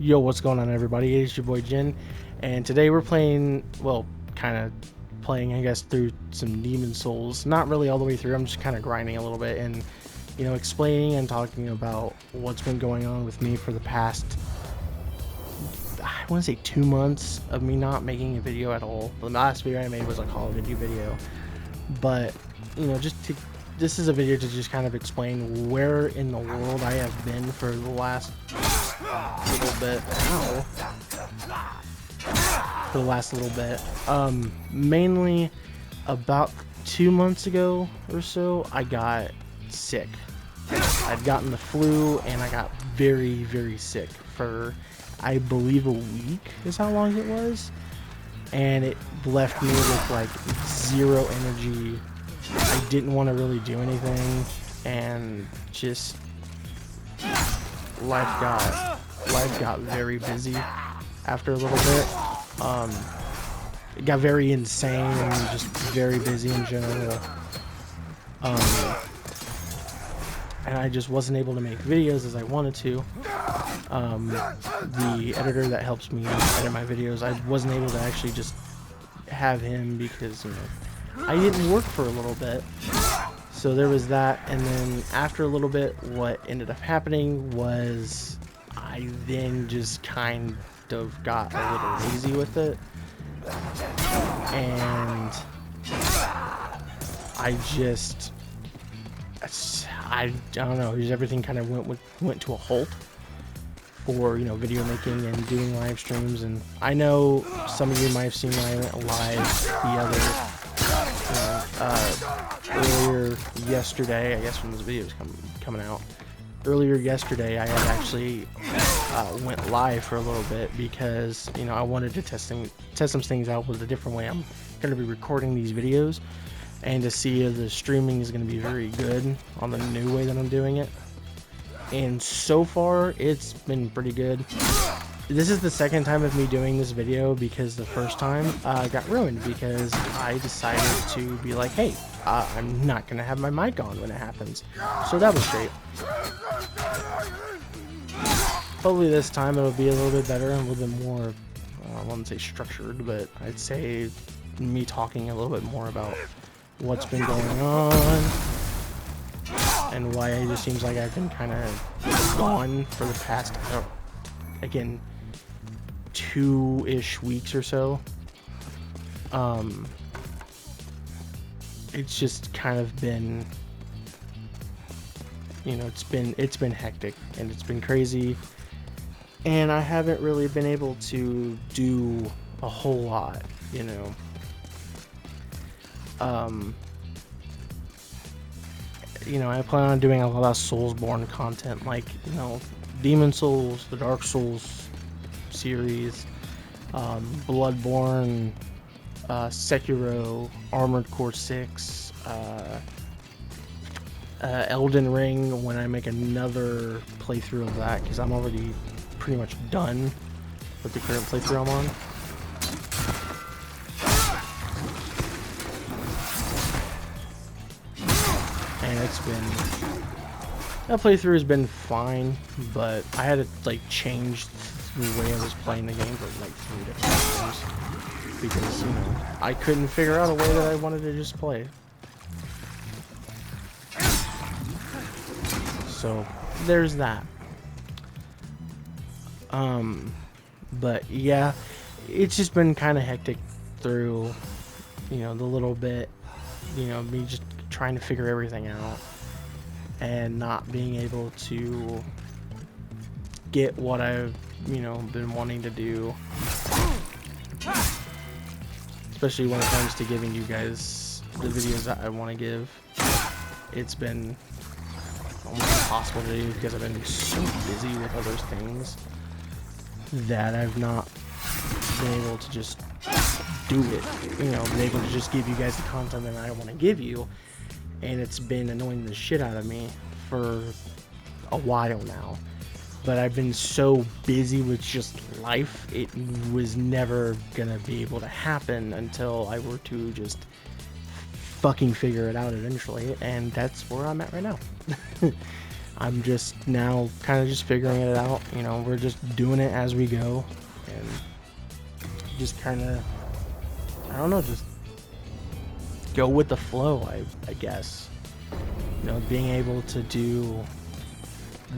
Yo, what's going on, everybody? It's your boy Jin, and today we're playing, well, kind of playing, I guess, through some Demon Souls. Not really all the way through, I'm just kind of grinding a little bit and, explaining and talking about what's been going on with me for the past, I want to say 2 months of me not making a video at all. The last video I made was a Call of Duty video, but, this is a video to just kind of explain where in the world I have been for the last little bit. Ow. For the last little bit. Mainly about 2 months ago or so, I got sick. I'd gotten the flu and I got very, very sick for, I believe, a week is how long it was. And it left me with like zero energy. I didn't want to really do anything, and just life got very busy after a little bit. It got very insane and just very busy in general. And I just wasn't able to make videos as I wanted to. The editor that helps me edit my videos, I wasn't able to actually just have him because, I didn't work for a little bit. So there was that, and then after a little bit, what ended up happening was I then just kind of got a little lazy with it, and I don't know, just everything kind of went to a halt for video making and doing live streams. And I know some of you might have seen when I went live the other earlier yesterday, I guess, when this video is coming out. Earlier yesterday, I had actually went live for a little bit because I wanted to test some things out with a different way I'm going to be recording these videos, and to see if the streaming is going to be very good on the new way that I'm doing it. And so far, it's been pretty good. This is the second time of me doing this video because the first time got ruined because I decided to be like, hey, I'm not going to have my mic on when it happens. So that was great. Hopefully this time it'll be a little bit better and a little bit more, I wouldn't say structured, but I'd say me talking a little bit more about what's been going on and why it just seems like I've been kind of gone for the past, again, 2-ish weeks or so. It's just kind of been, it's been hectic and it's been crazy, and I haven't really been able to do a whole lot, I plan on doing a lot of Soulsborne content, like, Demon Souls, the Dark Souls series, Bloodborne, Sekiro, Armored Core 6, Elden Ring when I make another playthrough of that, because I'm already pretty much done with the current playthrough I'm on. And that playthrough has been fine, but I had to change the way I was playing the game for 3 different times because I couldn't figure out a way that I wanted to just play. So there's that. But yeah, it's just been kind of hectic through the little bit, me just trying to figure everything out and not being able to get what I've been wanting to do, especially when it comes to giving you guys the videos that I want to give. It's been almost impossible to do because I've been so busy with other things that I've not been able to just do it, been able to just give you guys the content that I want to give you. And it's been annoying the shit out of me for a while now. But I've been so busy with just life, it was never gonna be able to happen until I were to just fucking figure it out eventually. And that's where I'm at right now. I'm just now kind of just figuring it out. You know, we're just doing it as we go, and just kind of, I don't know, just go with the flow, I guess. You know, being able to do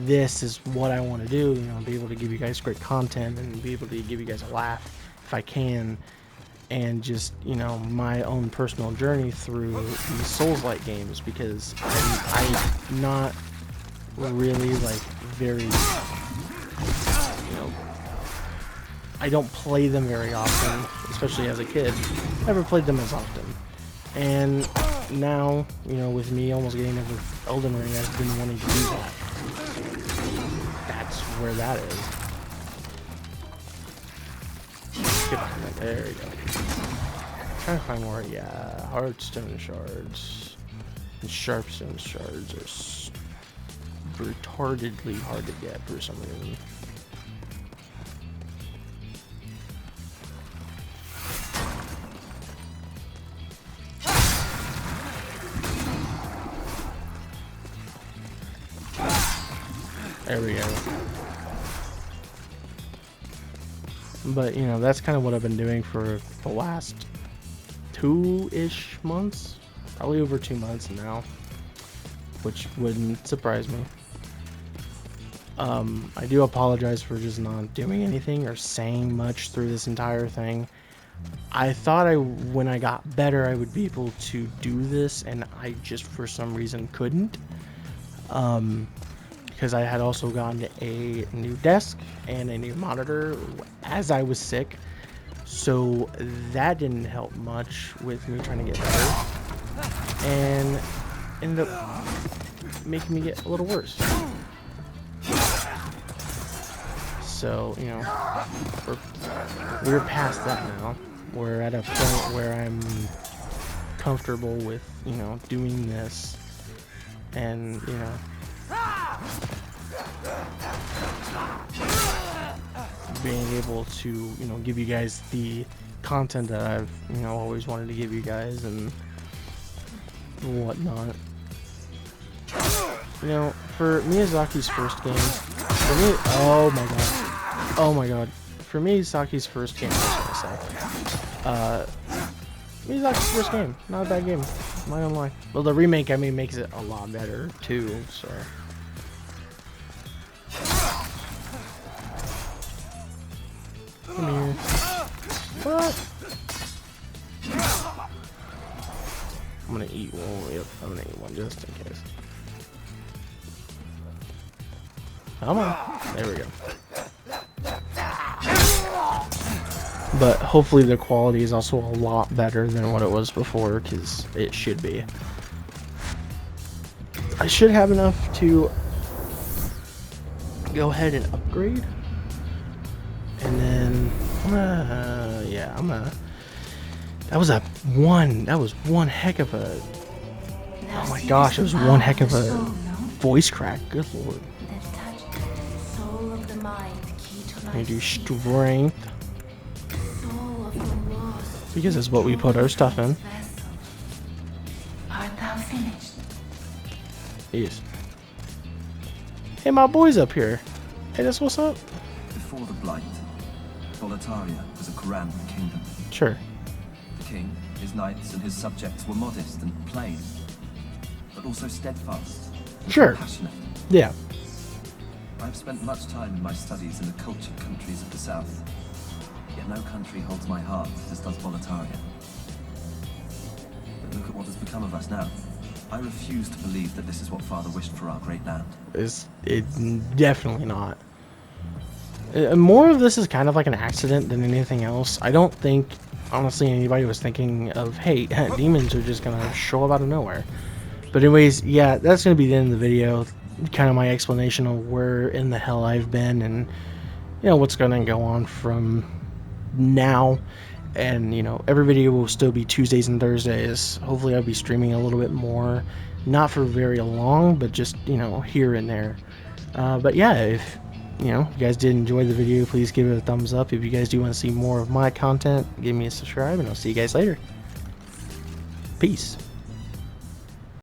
this is what I want to do, you know, be able to give you guys great content and be able to give you guys a laugh if I can, and just, you know, my own personal journey through these Souls-like games, because I'm not really like very, you know, I don't play them very often, especially as a kid. Never played them as often. And now, you know, with me almost getting over Elden Ring, I've been wanting to do that. That's where that is. Get on that. There you go. Trying to find more. Yeah, hardstone shards and sharpstone shards are retardedly hard to get for some reason. There we go. But, you know, that's kind of what I've been doing for the last 2-ish months. Probably over 2 months now. Which wouldn't surprise me. I do apologize for just not doing anything or saying much through this entire thing. I thought when I got better, I would be able to do this, and I just for some reason couldn't. Because I had also gotten a new desk and a new monitor as I was sick, so that didn't help much with me trying to get better, and ended up making me get a little worse. So, you know, we're past that now. We're at a point where I'm comfortable with, you know, doing this, and, you know, being able to, you know, give you guys the content that I've, you know, always wanted to give you guys and whatnot. You know, for Miyazaki's first game, for me, oh my god, for Miyazaki's first game, Miyazaki's first game, not a bad game, my own life. Well, the remake, I mean, makes it a lot better too, so. Come here. What? I'm gonna eat one. Yep, I'm gonna eat one just in case. Come on. There we go. But hopefully the quality is also a lot better than what it was before, because it should be. I should have enough to go ahead and upgrade. And then, yeah, that was one heck of a, oh my gosh, it was one heck of a voice crack, good lord. I do strength, because it's what we put our stuff in. Yes. Hey, my boy's up here. Hey, that's what's up. Before the Blight, Boletaria was a grand kingdom. Sure. The king, his knights, and his subjects were modest and plain, but also steadfast and Sure. passionate. Yeah. I've spent much time in my studies in the cultured countries of the south, yet no country holds my heart as does Boletaria. But look at what has become of us now. I refuse to believe that this is what Father wished for our great land. It's definitely not. More of this is kind of like an accident than anything else. I don't think, honestly, anybody was thinking of, hey, demons are just gonna show up out of nowhere. But anyways, yeah, that's gonna be the end of the video. Kind of my explanation of where in the hell I've been, and you know what's gonna go on from now. And you know, every video will still be Tuesdays and Thursdays. Hopefully I'll be streaming a little bit more, not for very long, but just, you know, here and there. But yeah, if you know, you guys did enjoy the video, please give it a thumbs up. If you guys do want to see more of my content, give me a subscribe, and I'll see you guys later. Peace.